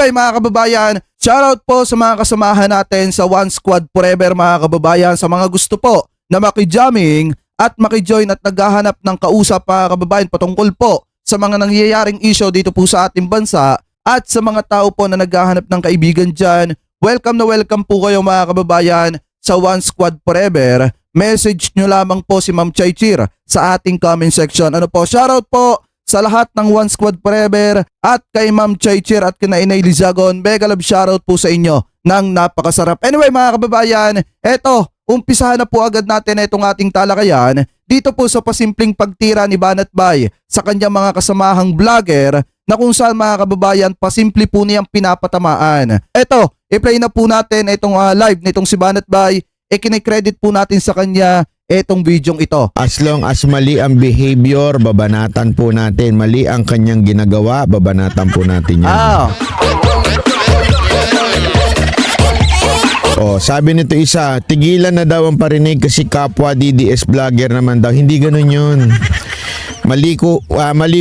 Anyway mga kababayan, shoutout po sa mga kasamahan natin sa One Squad Forever mga kababayan, sa mga gusto po na makijamming at makijoin at naghahanap ng kausap mga kababayan patungkol po sa mga nangyayaring issue dito po sa ating bansa at sa mga tao po na naghahanap ng kaibigan dyan. Welcome na welcome po kayo mga kababayan sa One Squad Forever. Message nyo lamang po si Ma'am Chaichir sa ating comment section. Ano po, shoutout po sa lahat ng One Squad Forever at kay Ma'am Chaichir at kina Inay Lizagon. Mega love shoutout po sa inyo ng napakasarap. Anyway mga kababayan, eto, umpisahan na po agad natin itong ating talakayan dito po sa pasimpleng pagtira ni Banat Bay sa kanyang mga kasamahang vlogger na kung saan mga kababayan pasimple po niyang pinapatamaan. Eto, i-play na po natin itong live nitong si Banat Bay. Kinikredit po natin sa kanya etong videong ito. As long as mali ang behavior, babanatan po natin. Mali ang kanyang ginagawa, babanatan po natin yan. Oh, sabi nito isa, tigilan na daw ang parinig kasi kapwa DDS vlogger naman daw. Hindi ganoon yun. Mali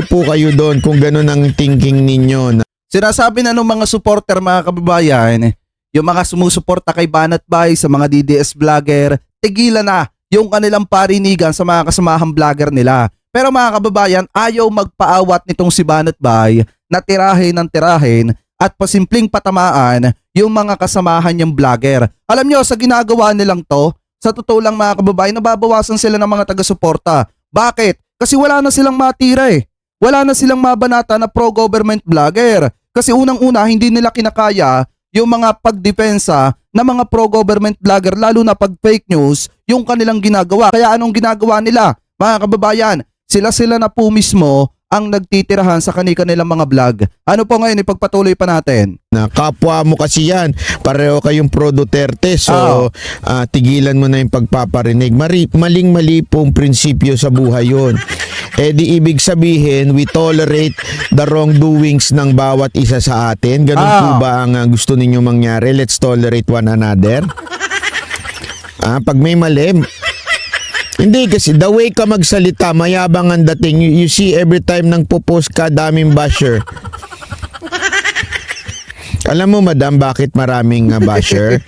po kayo doon kung ganoon ang thinking ninyo. Sinasabi na ng mga supporter mga kababayan, yung mga sumusuporta kay Banat Bay sa mga DDS vlogger, tigilan na yung kanilang parinigan sa mga kasamahang vlogger nila. Pero mga kababayan, ayaw magpaawat nitong si Banat Bay na tirahin ng tirahin at pasimpleng patamaan yung mga kasamahan niyang vlogger. Alam nyo, sa ginagawa nilang to, sa totoo lang mga kababayan, nababawasan sila ng mga taga-suporta. Bakit? Kasi wala na silang matira eh. Wala na silang mabanata na pro-government vlogger. Kasi unang-una, hindi nila kinakaya yung mga pagdepensa ng mga pro-government vlogger, lalo na pag fake news, yung kanilang ginagawa. Kaya anong ginagawa nila? Mga kababayan, sila na po mismo ang nagtitirahan sa kanilang mga vlog. Ano po ngayon, ipagpatuloy pa natin. Na kapwa mo kasi yan, pareho kayong pro Duterte, so tigilan mo na yung pagpaparinig. Maling-mali pong prinsipyo sa buhay yun. Di ibig sabihin, we tolerate the wrongdoings ng bawat isa sa atin. Ganun po ba ang gusto ninyo mangyari? Let's tolerate one another. Pag may mali, hindi kasi the way ka magsalita, mayabang ang dating. You see every time nang popost ka, daming basher. Alam mo madam, bakit maraming basher?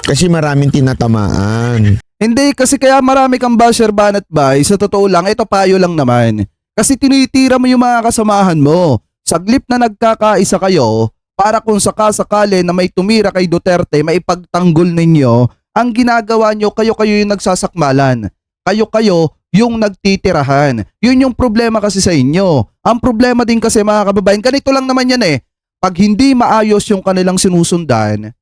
Kasi maraming tinatamaan. Hindi, kasi kaya marami kang basher Banat Bay, sa totoo lang, ito payo lang naman. Kasi tinitira mo yung mga kasamahan mo. Saglip na nagkakaisa kayo, para kung sakasakali na may tumira kay Duterte, maipagtanggol ninyo, ang ginagawa nyo, kayo-kayo yung nagsasakmalan. Kayo-kayo yung nagtitirahan. Yun yung problema kasi sa inyo. Ang problema din kasi mga kababayan, ganito lang naman yan eh. Pag hindi maayos yung kanilang sinusundan,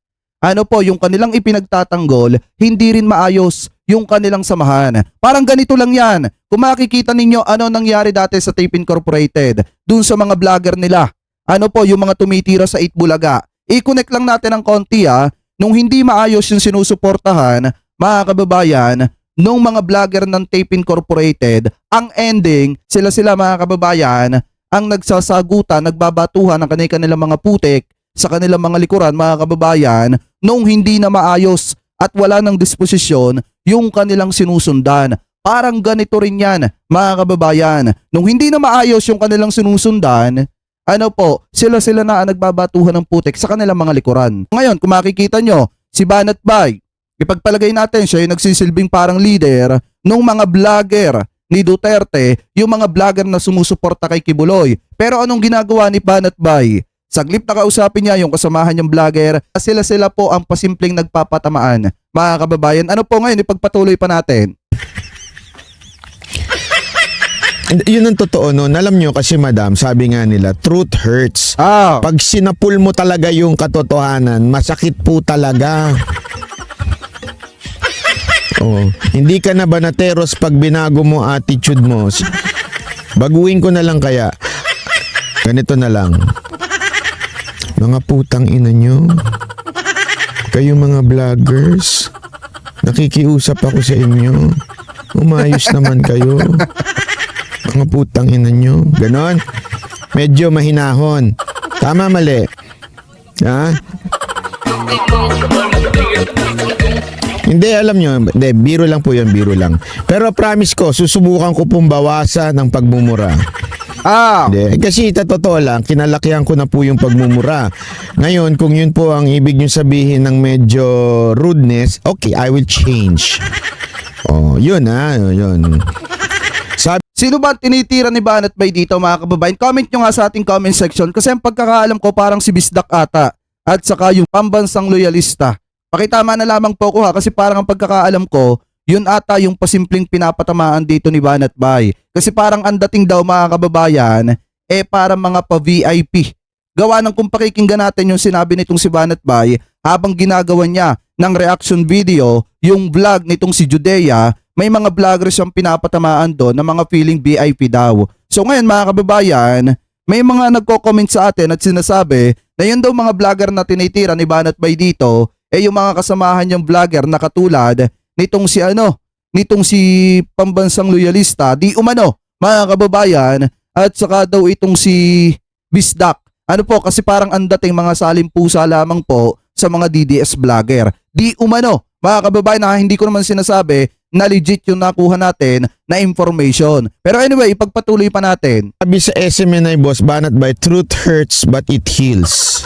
yung kanilang ipinagtatanggol, hindi rin maayos yung kanilang samahan. Parang ganito lang yan. Kung makikita ninyo ano nangyari dati sa Tape Incorporated, dun sa mga vlogger nila, yung mga tumitira sa 8 Bulaga. I-connect lang natin ng konti nung hindi maayos yung sinusuportahan, mga kababayan, nung mga vlogger ng Tape Incorporated, ang ending, sila mga kababayan, ang nagsasagutan, nagbabatuhan ng kanilang mga putik sa kanilang mga likuran, mga kababayan, nung hindi na maayos at wala ng disposisyon yung kanilang sinusundan. Parang ganito rin yan, mga kababayan. Nung hindi na maayos yung kanilang sinusundan, sila na ang nagbabatuhan ng putik sa kanilang mga likuran. Ngayon, kung makikita nyo, si Banat Bay, ipagpalagay natin siya yung nagsisilbing parang leader nung mga vlogger ni Duterte, yung mga vlogger na sumusuporta kay Kibuloy. Pero anong ginagawa ni Banat Bay? Saglip na kausapin niya yung kasamahan niyang vlogger, sila po ang pasimpleng nagpapatamaan. Mga kababayan, ano po ngayon, ipagpatuloy pa natin. Yun ang totoo nun. Alam nyo kasi madam, sabi nga nila, truth hurts. Pag sinapul mo talaga yung katotohanan, masakit po talaga. Hindi ka na banateros pag binago mo attitude mo. Baguhin ko na lang kaya. Ganito na lang. Mga putang ina nyo. Kayo mga vloggers. Nakikiusap ako sa inyo. Umayos naman kayo. Mga putang ina nyo. Ganon. Medyo mahinahon. Tama, mali. Hindi, alam nyo, biro lang po yun, biro lang. Pero promise ko, susubukan ko pong bawasan ng pagmumura. Hindi. Kasi totoo lang, kinalakihan ko na po yung pagmumura. Ngayon, kung yun po ang ibig nyo sabihin ng medyo rudeness, okay, I will change. Oh, yun yun. Sino ba ang tinitira ni Banat Bay dito mga kababayan? Comment nyo nga sa ating comment section kasi ang pagkakaalam ko parang si Bisdak ata at saka yung pambansang loyalista. Pakitama na lamang po ko ha kasi parang ang pagkakaalam ko yun ata yung pasimpleng pinapatamaan dito ni Banat Bay. Kasi parang ang dating daw mga kababayan parang mga pa-VIP. Gawa ng kung pakikinggan natin yung sinabi nitong si Banat Bay habang ginagawa niya ng reaction video yung vlog nitong si Judea. May mga vloggers siyang pinapatamaan doon na mga feeling VIP daw. So ngayon mga kababayan, may mga nagko-comment sa atin at sinasabi na yun daw mga vlogger na tinitira ni Banat Bay dito yung mga kasamahan niyang vlogger na katulad nitong si pambansang loyalista, di umano mga kababayan at saka daw itong si Bisdak. Ano po kasi parang ang dating mga salimpusa lamang po sa mga DDS vlogger. Di umano mga kababayan na hindi ko naman sinasabi na legit yung nakuha natin na information. Pero anyway, ipagpatuloy pa natin. Sabi sa SMNI boss, Banat Bay, truth hurts but it heals.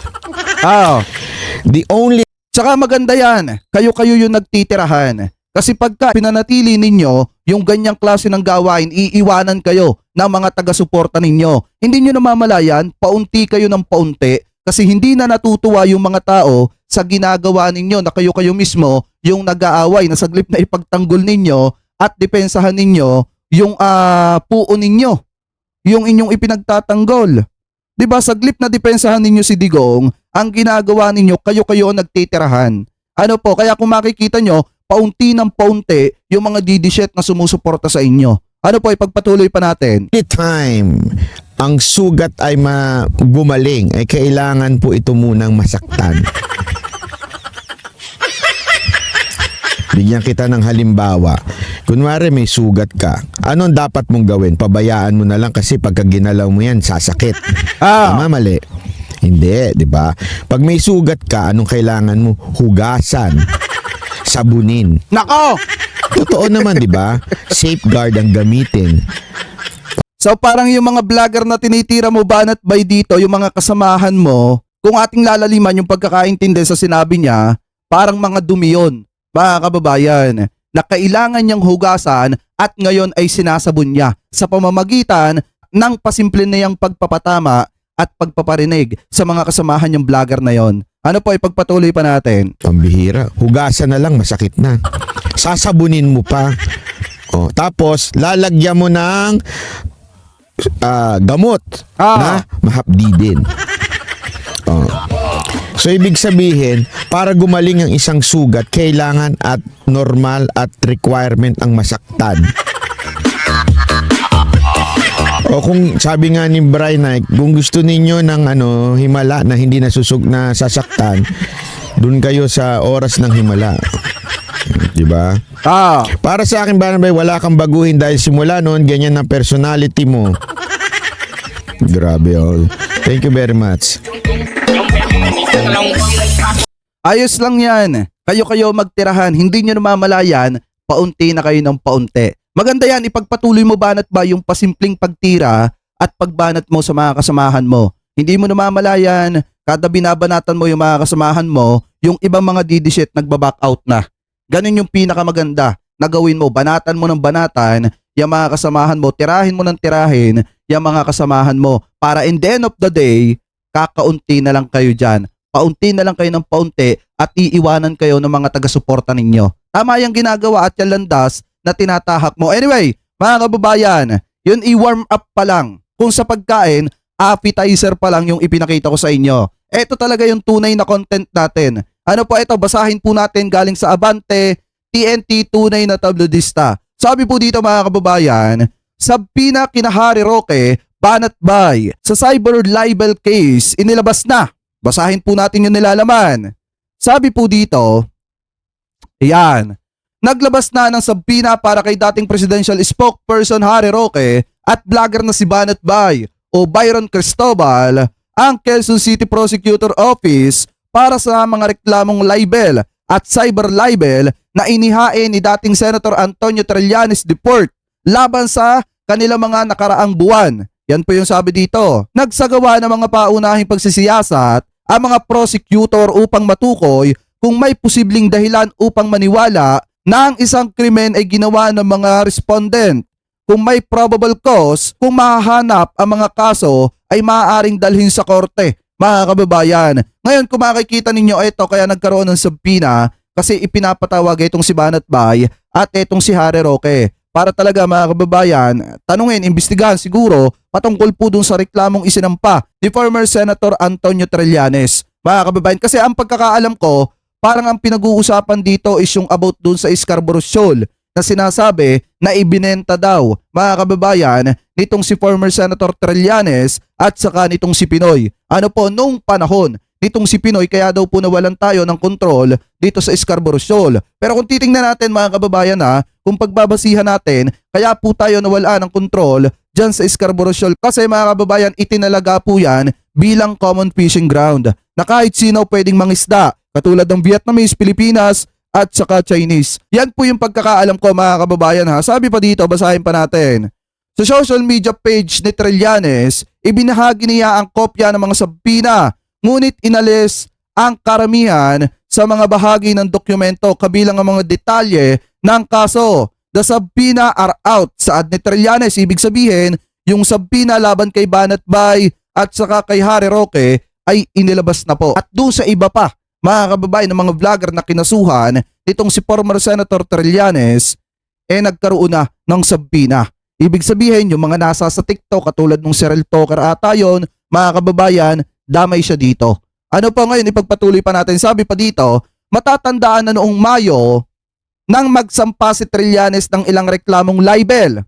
The only Tsaka maganda yan. Kayo-kayo yung nagtitirahan. Kasi pagka pinanatili ninyo yung ganyang klase ng gawain, iiwanan kayo ng mga taga-suporta ninyo. Hindi nyo namamalayan, paunti kayo ng paunti kasi hindi na natutuwa yung mga tao sa ginagawa ninyo na kayo-kayo mismo yung nag-aaway na saglip na ipagtanggol ninyo at depensahan ninyo yung puo ninyo, yung inyong ipinagtatanggol. Diba saglip na depensahan ninyo si Digong, ang ginagawa ninyo kayo-kayo ang nagtitirahan. Ano po, kaya kung makikita nyo, paunti ng paunti yung mga didishit na sumusuporta sa inyo. Ano po, ipagpatuloy pa natin. time ang sugat ay gumaling, ay kailangan po ito munang masaktan. Bigyan kita ng halimbawa. Kunwari may sugat ka. Anong dapat mong gawin? Pabayaan mo na lang kasi pagka ginalaw mo yan, sasakit. Tama, mali. Hindi, di ba? Pag may sugat ka, anong kailangan mo? Hugasan. Sabunin. Nako! Totoo naman, di ba? Safeguard ang gamitin. So parang yung mga vlogger na tinitira mo Banat Bay dito, yung mga kasamahan mo, kung ating lalaliman yung pagkakaintindi sa sinabi niya, parang mga dumi yun, mga kababayan, na kailangan niyang hugasan at ngayon ay sinasabon niya sa pamamagitan ng pasimple na yung pagpapatama at pagpaparinig sa mga kasamahan niyang vlogger na yon. Ano po, ipagpatuloy pa natin. Pambihira. Hugasan na lang, masakit na. Sasabunin mo pa. Tapos, lalagyan mo ng gamot na mahapdi din. So, ibig sabihin, para gumaling ang isang sugat, kailangan at normal at requirement ang masaktan. O kung sabi nga ni Brian Nike, kung gusto ninyo ng himala na hindi nasasaktan, dun kayo sa oras ng himala. Diba? Para sa akin, Banat Bay, wala kang baguhin dahil simula noon, ganyan ang personality mo. Grabe, all. Thank you very much. Ayos lang yan. Kayo-kayo magtirahan, hindi nyo namamalayan, paunti na kayo ng paunti. Maganda yan, ipagpatuloy mo Banat Bay yung pasimpleng pagtira at pagbanat mo sa mga kasamahan mo. Hindi mo namamalayan, kada binabanatan mo yung mga kasamahan mo, yung ibang mga didishit nagbaback out na. Ganun yung pinakamaganda na gawin mo, banatan mo ng banatan, yung mga kasamahan mo, tirahin mo ng tirahin, yung mga kasamahan mo. Para in the end of the day, kakaunti na lang kayo dyan. Paunti na lang kayo ng paunti at iiwanan kayo ng mga taga-suporta ninyo. Tama yung ginagawa at yung landas na tinatahak mo. Anyway, mga kababayan, yun i-warm up pa lang. Kung sa pagkain, appetizer pa lang yung ipinakita ko sa inyo. Ito talaga yung tunay na content natin. Ano po ito, basahin po natin galing sa Abante, TNT tunay na tabloidista. Sabi po dito mga kababayan, Sabina Kinahari Roque, Banat Bay, sa cyber libel case, inilabas na. Basahin po natin yung nilalaman. Sabi po dito, ayan, naglabas na ng sabina para kay dating presidential spokesperson Harry Roque at vlogger na si Banat Bay o Byron Cristobal ang Quezon City Prosecutor Office para sa mga reklamong libel at cyber libel na inihain ni dating Senator Antonio Trillanes Deport laban sa kanilang mga nakaraang buwan Yan po yung sabi dito. Nagsagawa ng mga paunahing pagsisiyasat ang mga prosecutor upang matukoy kung may posibleng dahilan upang maniwala na ang isang krimen ay ginawa ng mga respondent. Kung may probable cause, kung mahahanap ang mga kaso ay maaaring dalhin sa korte, mga kababayan. Ngayon kung makikita ninyo ito kaya nagkaroon ng subpoena kasi ipinapatawag itong si Banat Bay at itong si Harry Roque. Para talaga mga kababayan, tanungin, imbestigahan siguro patungkol po dun sa reklamong isinampa ni former Senator Antonio Trillanes. Mga kababayan, kasi ang pagkakaalam ko, parang ang pinag-uusapan dito is yung about dun sa Scarborough Shoal na sinasabi na ibinenta daw, mga kababayan, nitong si former Senator Trillanes at saka nitong si Pinoy. Ano po, nung panahon nitong si Pinoy, kaya daw po nawalan tayo ng control dito sa Scarborough Shoal. Pero kung titingnan natin mga kababayan kung pagbabasihan natin, kaya po tayo nawala ng control dyan sa Scarborough Shoal kasi mga kababayan, itinalaga po yan bilang common fishing ground na kahit sino pwedeng mangisda katulad ng Vietnamese, Pilipinas at saka Chinese. Yan po yung pagkakaalam ko mga kababayan Sabi pa dito, basahin pa natin. Sa social media page ni Trillanes, ibinahagi niya ang kopya ng mga subpoena, ngunit inalis ang karamihan sa mga bahagi ng dokumento kabilang ang mga detalye ng kaso. The subpoena are out, saad ni Trillanes. Ibig sabihin, yung subpoena laban kay Banat Bay at saka kay Harry Roque ay inilabas na po. At doon sa iba pa, mga kababayan ng mga vlogger na kinasuhan nitong si former Senator Trillanes, nagkaroon na ng subpoena. Ibig sabihin, yung mga nasa sa TikTok katulad ng Cyril Toker ata yun, mga kababayan, damay siya dito. Ano pa ngayon, ipagpatuloy pa natin. Sabi pa dito, matatandaan na noong Mayo nang magsampa si Trillanes ng ilang reklamong libel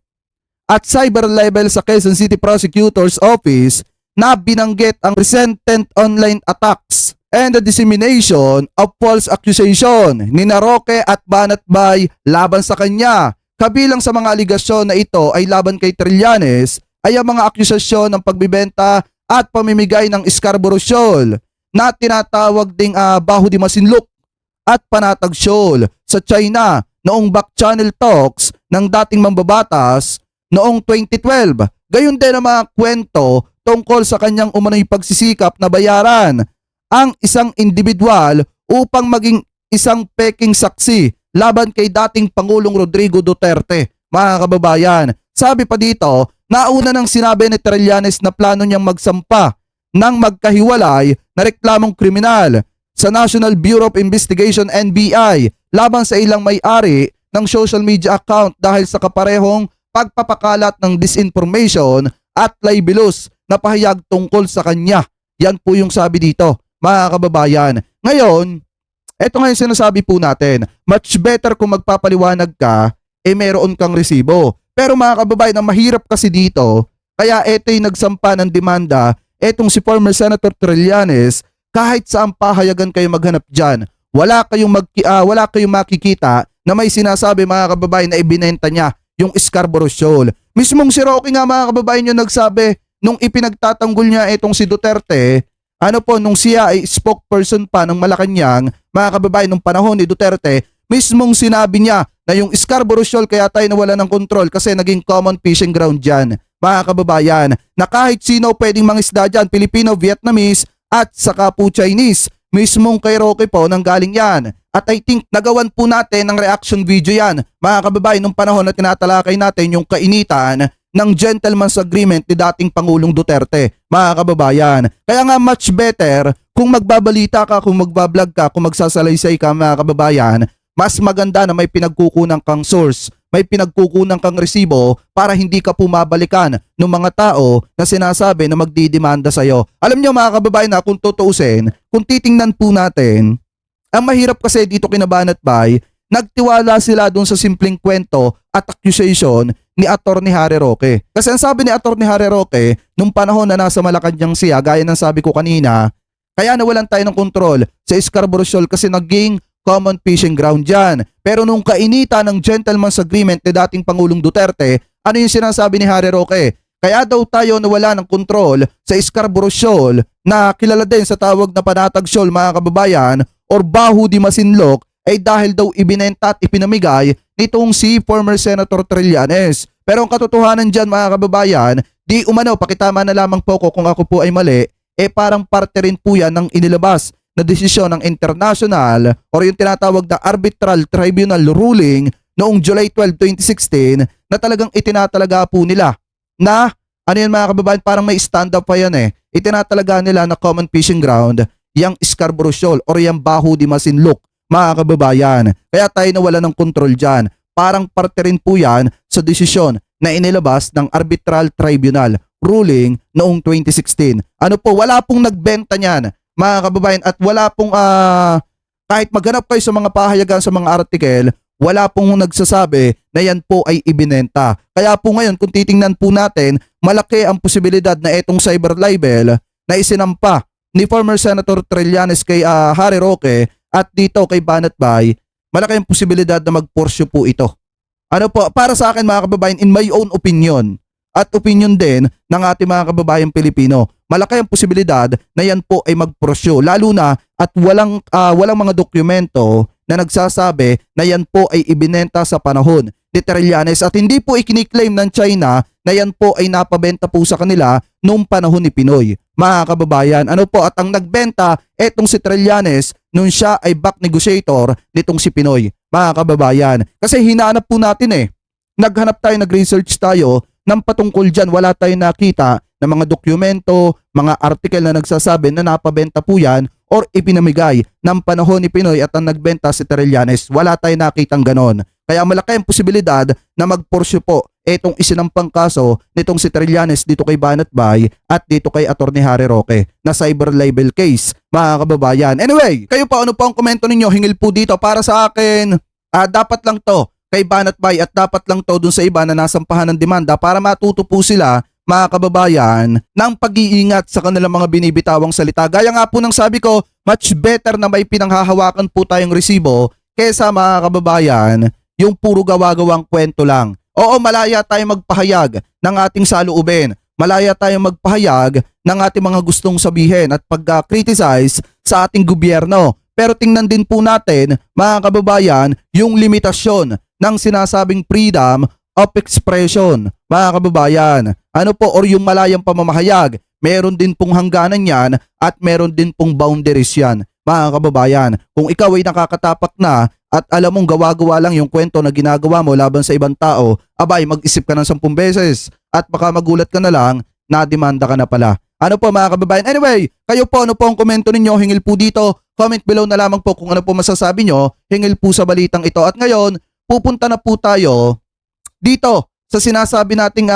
at cyber libel sa Quezon City Prosecutor's Office na binanggit ang recent online attacks and the dissemination of false accusation ni Roque at Banat Bay laban sa kanya. Kabilang sa mga aligasyon na ito ay laban kay Trillanes ay ang mga akusasyon ng pagbibenta at pamimigay ng Scarborough Shoal na tinatawag ding Baho di Masinloc at Panatag Shoal sa China noong back channel talks ng dating mambabatas noong 2012. Gayon din ang mga kwento tungkol sa kanyang umano'y pagsisikap na bayaran ang isang individual upang maging isang peking saksi laban kay dating Pangulong Rodrigo Duterte. Mga kababayan, sabi pa dito, nauna nang sinabi ni Trillanes na plano niyang magsampa ng magkahiwalay na reklamong kriminal sa National Bureau of Investigation NBI laban sa ilang may-ari ng social media account dahil sa kaparehong pagpapakalat ng disinformation at libelous na pahayag tungkol sa kanya. Yan po yung sabi dito, mga kababayan. Ngayon, ito nga yung sinasabi po natin, much better kung magpapaliwanag ka, meron kang resibo. Pero mga kababayan, ang mahirap kasi dito, kaya ito yung nagsampa ng demanda, etong si former Senator Trillanes, kahit saan pahayagan kayo maghanap dyan, wala kayong makikita na may sinasabi mga kababayan na ibinenta niya yung Scarborough Shoal. Mismong si Roque nga mga kababayan yung nagsabi, nung ipinagtatanggol niya itong si Duterte, nung siya ay spokesperson pa ng Malacanang, mga kababayan, nung panahon ni Duterte, mismong sinabi niya na yung Scarborough Shoal kaya tayo nawala ng control kasi naging common fishing ground dyan. Mga kababayan, na kahit sino pwedeng mangisda dyan, Filipino, Vietnamese at saka po Chinese. Mismong kay Roque po nanggaling yan. At I think nagawan po natin ng reaction video yan, mga kababayan, nung panahon na tinatalakay natin yung kainitan ng gentleman's agreement ni dating Pangulong Duterte, mga kababayan. Kaya nga much better kung magbabalita ka, kung magbablog ka, kung magsasalaysay ka mga kababayan, mas maganda na may pinagkukunan kang source, may pinagkukunan kang resibo para hindi ka pumabalikan ng mga tao na sinasabi na magdidemanda sa'yo. Alam nyo mga kababayan kung tutuusin, kung titingnan po natin, ang mahirap kasi dito kina Banat Bay, nagtiwala sila dun sa simpleng kwento at accusation ni Attorney Harry Roque. Kasi ang sabi ni Attorney Harry Roque, nung panahon na nasa Malacanang siya, gaya ng sabi ko kanina, kaya nawalan tayo ng kontrol sa Scarborough Shoal kasi naging common fishing ground dyan. Pero nung kainita ng gentleman's agreement ni dating Pangulong Duterte, ano yung sinasabi ni Harry Roque? Kaya daw tayo nawala ng kontrol sa Scarborough Shoal na kilala din sa tawag na Panatag Shoal mga kababayan or Baho di Masinloc ay dahil daw ibinenta at ipinamigay nitong si former Senator Trillanes. Pero ang katotohanan dyan mga kababayan, di umano, pakitama na lamang po ko kung ako po ay mali, parang parte rin po yan ng inilabas na desisyon ng international or yung tinatawag na arbitral tribunal ruling noong July 12, 2016 na talagang itinatalaga po nila na ano yan mga kababayan, parang may stand up pa yan itinatalaga nila na common fishing ground yung Scarborough Shoal or yung Baho di Masinloc mga kababayan. Kaya tayo nawala ng kontrol dyan. Parang parte rin po yan sa desisyon na inilabas ng arbitral tribunal ruling noong 2016. Ano po, wala pong nagbenta niyan mga kababayan at wala pong kahit maghanap kayo sa mga pahayagan sa mga artikel, wala pong nagsasabi na yan po ay ibinenta. Kaya po ngayon kung titingnan po natin, malaki ang posibilidad na itong cyber libel na isinampa ni former Senator Trillanes kay Harry Roque at dito kay Banat Bay, malaki ang posibilidad na mag-pursue po ito. Ano po, para sa akin mga kababayan, in my own opinion, at opinion din ng ating mga kababayan Pilipino, malaki ang posibilidad na yan po ay mag-pursue, lalo na at walang mga dokumento na nagsasabi na yan po ay ibinenta sa panahon ni Trillanes at hindi po ikiniklaim ng China na yan po ay napabenta po sa kanila noong panahon ni Pinoy. Mga kababayan, ano po, at ang nagbenta etong si Trillanes nung siya ay back negotiator nitong si Pinoy. Mga kababayan, kasi hinahanap po natin naghanap tayo, nag-research tayo ng patungkol dyan, wala tayong nakita na mga dokumento, mga artikel na nagsasabi na napabenta po yan or ipinamigay ng panahon ni Pinoy at ang nagbenta si Trillanes. Wala tayong nakitang ganon. Kaya malaki ang posibilidad na mag-pursue po itong isinampang kaso nitong si Trillanes dito kay Banat Bay at dito kay Attorney Harry Roque na cyber libel case, mga kababayan. Anyway, kayo pa, ano po ang komento ninyo? Hingil po dito para sa akin. Dapat lang to kay Banat Bay at dapat lang to dun sa iba na nasampahan ng demanda para matuto po sila, mga kababayan, ng pag-iingat sa kanilang mga binibitawang salita. Gaya nga po ng sabi ko, much better na may pinanghahawakan po tayong resibo kesa mga kababayan, yung puro gawa-gawang kwento lang. Oo, malaya tayong magpahayag ng ating saloobin. Malaya tayong magpahayag ng ating mga gustong sabihin at pag-criticize sa ating gobyerno. Pero tingnan din po natin, mga kababayan, yung limitasyon ng sinasabing freedom of expression, mga kababayan. Ano po, or yung malayang pamamahayag, meron din pong hangganan yan at meron din pong boundaries yan, mga kababayan. Kung ikaw ay nakakatapak na at alam mong gawa-gawa lang yung kwento na ginagawa mo laban sa ibang tao, abay, mag-isip ka ng 10 beses at baka magulat ka na lang, na-demanda ka na pala. Ano po mga kababayan? Anyway, kayo po, ano po ang komento ninyo? Hingil po dito. Comment below na lamang po kung ano po masasabi nyo. Hingil po sa balitang ito. At ngayon, pupunta na po tayo dito sa sinasabi nating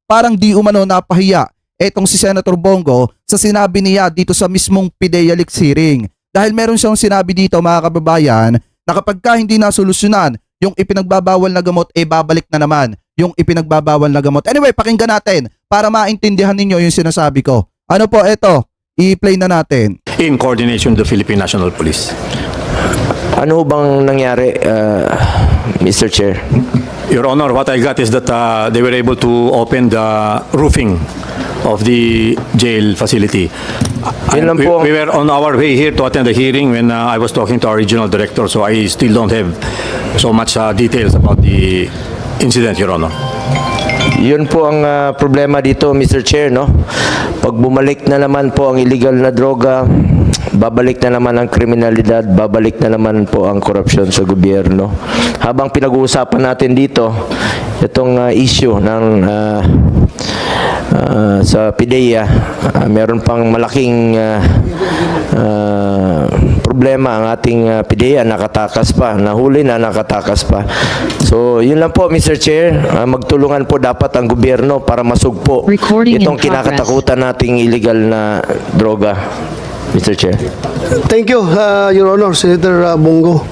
parang di umano napahiya etong si Senator Bongo sa sinabi niya dito sa mismong PIDEA Leaks hearing. Dahil meron siyang sinabi dito mga kababayan na kapag ka hindi nasolusyonan yung ipinagbabawal na gamot, babalik na naman yung ipinagbabawal na gamot. Anyway, pakinggan natin para maintindihan ninyo yung sinasabi ko. Ano po, eto, i-play na natin. In coordination with the Philippine National Police. Ano bang nangyari, Mr. Chair? Your Honor, what I got is that they were able to open the roofing of the jail facility. Yun lang po. We were on our way here to attend the hearing when I was talking to our regional director, so I still don't have so much details about the incident, Your Honor. Yun po ang problema dito, Mr. Chair, no? Pag bumalik na naman po ang illegal na droga, babalik na naman ang kriminalidad, babalik na naman po ang korupsyon sa gobyerno. Habang pinag-uusapan natin dito, itong issue ng sa PIDEA, meron pang malaking problema ang ating PIDEA, nakatakas pa, nahuli na nakatakas pa. So, yun lang po, Mr. Chair, magtulungan po dapat ang gobyerno para masugpo Recording in itong progress. kinakatakutan nating illegal na droga, Mr. Chair. Thank you, Your Honor, Senator Bongo.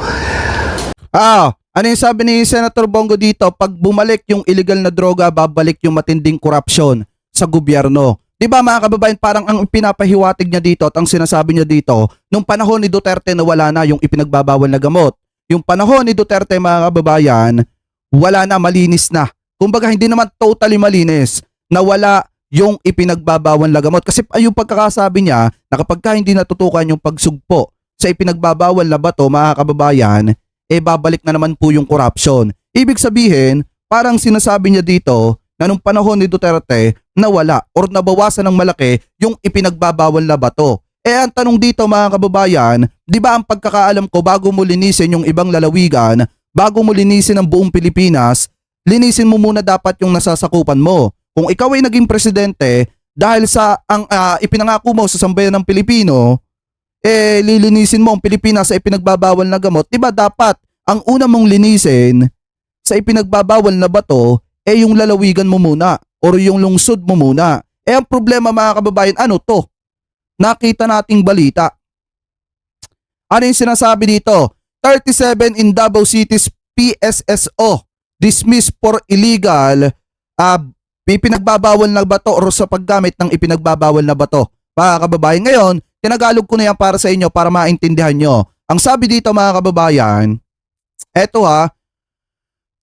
Ano yung sabi ni Senator Bongo dito? Pag bumalik yung illegal na droga, babalik yung matinding korupsyon sa gobyerno. Diba mga kababayan, parang ang pinapahiwatig niya dito at ang sinasabi niya dito, nung panahon ni Duterte na wala na yung ipinagbabawal na gamot. Yung panahon ni Duterte mga kababayan, wala na, malinis na. Kumbaga hindi naman totally malinis na wala yung ipinagbabawal na gamot. Kasi yung pagkakasabi niya na kapag ka hindi natutukan yung pagsugpo sa ipinagbabawal na bato mga kababayan, babalik na naman po yung corruption. Ibig sabihin, parang sinasabi niya dito na nung panahon ni Duterte nawala or nabawasan ng malaki yung ipinagbabawal na bato. Ang tanong dito mga kababayan, di ba ang pagkakaalam ko bago mo linisin yung ibang lalawigan, bago mo linisin ang buong Pilipinas, linisin mo muna dapat yung nasasakupan mo. Kung ikaw ay naging presidente dahil sa ang ipinangako mo sa sambayan ng Pilipino, lilinisin mo ang Pilipinas sa ipinagbabawal na gamot, di ba dapat ang una mong linisin sa ipinagbabawal na bato yung lalawigan mo muna or yung lungsod mo muna. Ang problema mga kababayan, ano to? Nakita nating balita. Ano yung sinasabi dito? 37 in Davao City's PSSO dismissed for illegal ipinagbabawal na bato or sa paggamit ng ipinagbabawal na bato. Mga kababayan, ngayon, tinagalog ko na yan para sa inyo para maintindihan nyo. Ang sabi dito mga kababayan, eto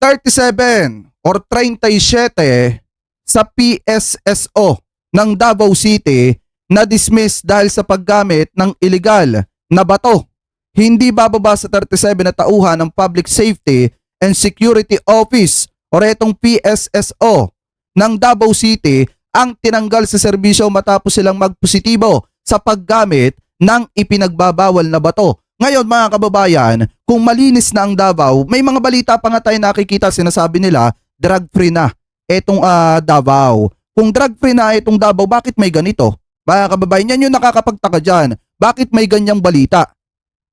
37 or 37 sa PSSO ng Davao City na dismiss dahil sa paggamit ng illegal na bato. Hindi bababa sa 37 na tauhan ng Public Safety and Security Office o etong PSSO ng Davao City ang tinanggal sa serbisyo matapos silang magpositibo sa paggamit ng ipinagbabawal na bato. Ngayon mga kababayan, kung malinis na ang Davao, may mga balita pa nga tayo nakikita, sinasabi nila drug-free na etong Davao. Kung drug-free na itong Davao, bakit may ganito? Mga kababayan, yan yung nakakapagtaka dyan. Bakit may ganyang balita?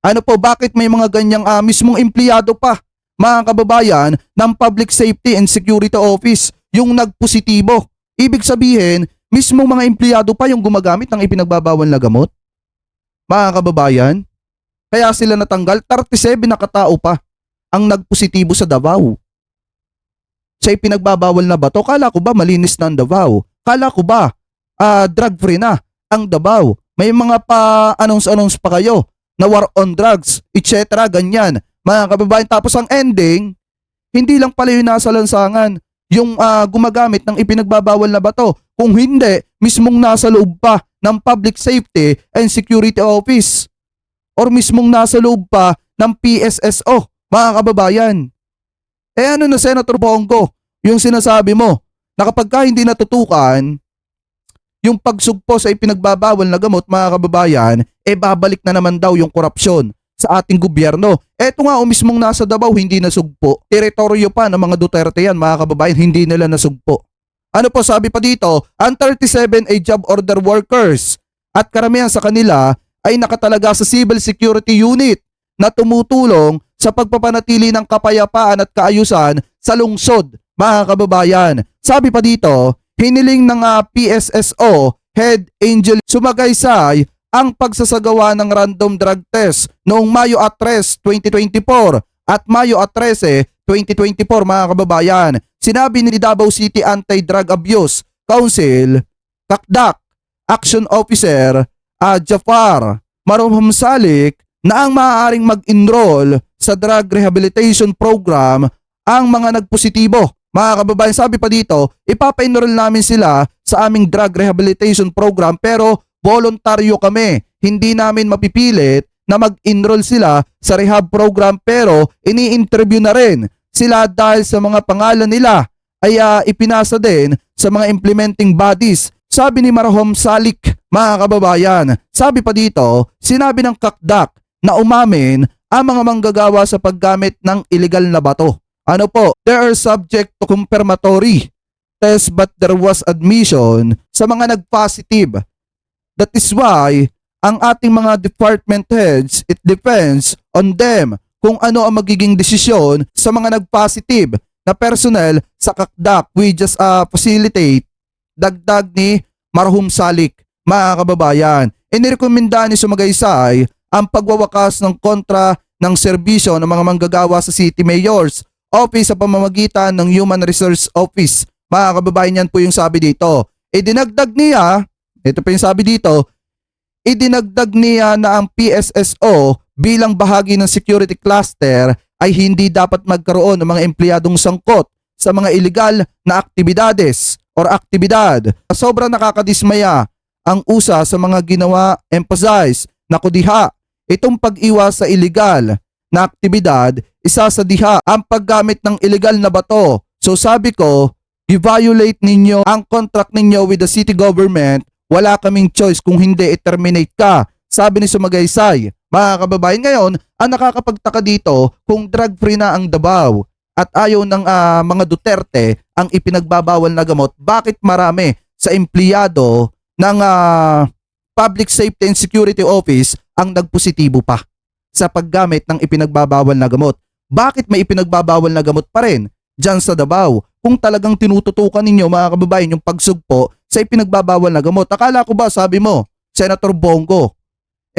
Ano po, bakit may mga ganyang mismong empleyado pa, mga kababayan, ng Public Safety and Security Office yung nagpositibo? Ibig sabihin, mismong mga empleyado pa yung gumagamit ng ipinagbabawal na gamot? Mga kababayan, kaya sila natanggal, 37 na katao pa ang nagpositibo sa Davao. Sa ipinagbabawal na bato, kala ko ba malinis na ang Davao? Kala ko ba drug-free na ang Davao? May mga pa-announce pa kayo na war on drugs, etc. Ganyan. Mga kababayan, tapos ang ending, hindi lang pala yung nasa lansangan, yung gumagamit ng ipinagbabawal na bato. Kung hindi, mismong nasa loob pa ng Public Safety and Security Office or mismong nasa loob pa ng PSSO, mga kababayan. Ano na Senator Bongo, yung sinasabi mo na kapag hindi natutukan yung pagsugpo sa ipinagbabawal na gamot, mga kababayan, babalik na naman daw yung korupsyon sa ating gobyerno. Eto nga mismong nasa Davao, hindi nasugpo. Teritoryo pa ng mga Duterte yan, mga kababayan, hindi nila nasugpo. Ano po sabi pa dito? Ang 37 ay job order workers at karamihan sa kanila ay nakatalaga sa Civil Security Unit na tumutulong sa pagpapanatili ng kapayapaan at kaayusan sa lungsod, mga kababayan. Sabi pa dito, hiniling ng PSSO Head Angel Sumagaysay ang pagsasagawa ng random drug test noong Mayo 3, 2024 at Mayo 13, 2024, mga kababayan. Sinabi ni Davao City Anti-Drug Abuse Council, KAKDAK, Action Officer Jafar Marumhamsalik na ang maaaring mag-enroll sa drug rehabilitation program ang mga nagpositibo. Mga kababayan, sabi pa dito, ipapa-enroll namin sila sa aming drug rehabilitation program pero voluntaryo kami. Hindi namin mapipilit na mag-enroll sila sa rehab program pero ini-interview na rin sila dahil sa mga pangalan nila ay ipinasa din sa mga implementing bodies. Sabi ni Marahom Salik, mga kababayan, sabi pa dito, sinabi ng KAKDAK na umamin ang mga manggagawa sa paggamit ng illegal na bato. Ano po, they are subject to confirmatory test but there was admission sa mga nag-positive. That is why ang ating mga department heads, it depends on them kung ano ang magiging desisyon sa mga nag-positive na personnel sa KAKDAK. We just facilitate, dagdag ni Marhum Salik, mga kababayan. Inirekomenda ni Sumagaysay ang pagwawakas ng kontra ng serbisyo ng mga manggagawa sa City Mayor's Office sa pamamagitan ng Human Resource Office. Mga kababayan, yan po yung sabi dito. Idinagdag niya, ito pa yung sabi dito, idinagdag niya na ang PSSO bilang bahagi ng security cluster ay hindi dapat magkaroon ng mga empleyadong sangkot sa mga illegal na aktibidades or aktibidad. Sobrang nakakadismaya ang usa sa mga ginawa, emphasize na kudiha itong pag-iwas sa illegal na aktibidad, isa sa diha ang paggamit ng illegal na bato So sabi ko, i-violate ninyo ang contract ninyo with the city government, wala kaming choice kung hindi i-terminate ka. Sabi ni Sumagaysay. Mga kababayan, ngayon, ang nakakapagtaka dito kung drug-free na ang Davao at ayaw ng mga Duterte ang ipinagbabawal na gamot, bakit marami sa empleyado ng Public Safety and Security Office ang nagpositibo pa sa paggamit ng ipinagbabawal na gamot? Bakit may ipinagbabawal na gamot pa rin dyan sa Davao kung talagang tinututukan ninyo, mga kababayan, yung pagsugpo sa ipinagbabawal na gamot? Akala ko ba, sabi mo, Senator Bongo,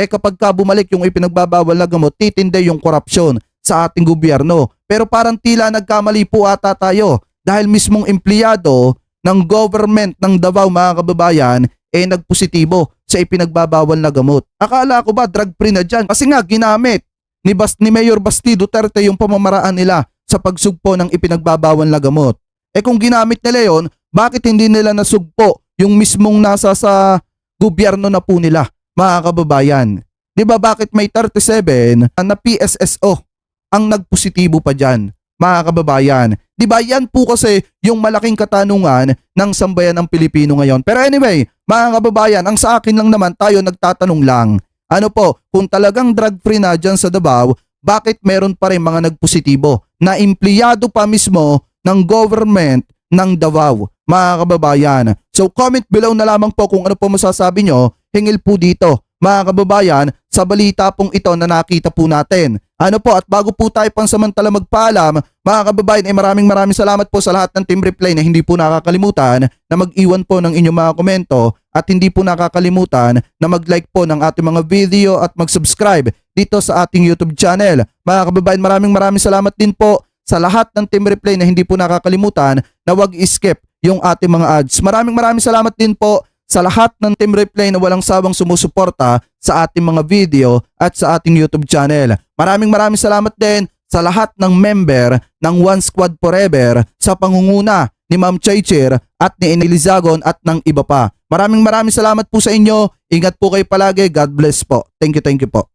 kapag ka bumalik yung ipinagbabawal na gamot, titindi yung korupsyon sa ating gobyerno. Pero parang tila nagkamali po ata tayo dahil mismong empleyado ng government ng Davao, mga kababayan, nagpositibo sa ipinagbabawal na gamot. Akala ko ba drug-free na dyan? Kasi nga ginamit ni Mayor Basti Duterte yung pamamaraan nila sa pagsugpo ng ipinagbabawal na gamot. Kung ginamit nila yon, bakit hindi nila nasugpo yung mismong nasa sa gobyerno na po nila, mga kababayan? Di ba bakit may 37 na PSSO ang nagpositibo pa dyan, mga kababayan? Di ba yan po kasi yung malaking katanungan ng sambayan ng Pilipino ngayon. Pero anyway, mga kababayan, ang sa akin lang naman, tayo nagtatanong lang. Ano po, kung talagang drug-free na dyan sa Davao, bakit meron pa rin mga nagpositibo na empleyado pa mismo ng government ng Davao, mga kababayan? So comment below na lamang po kung ano po masasabi nyo hingil po dito, mga kababayan, sa balita pong ito na nakita po natin. Ano po, at bago po tayo pansamantala magpaalam, mga kababayan, maraming salamat po sa lahat ng Team Reply na hindi po nakakalimutan na mag-iwan po ng inyong mga komento at hindi po nakakalimutan na mag-like po ng ating mga video at mag-subscribe dito sa ating YouTube channel. Mga kababayan, maraming salamat din po sa lahat ng Team Reply na hindi po nakakalimutan na wag skip yung ating mga ads. Maraming salamat din po sa lahat ng Team Reply na walang sawang sumusuporta sa ating mga video at sa ating YouTube channel. Maraming salamat din sa lahat ng member ng One Squad Forever sa pangunguna ni Ma'am Chaychir at ni Inelizagon at ng iba pa. Maraming salamat po sa inyo. Ingat po kayo palagi. God bless po. Thank you po.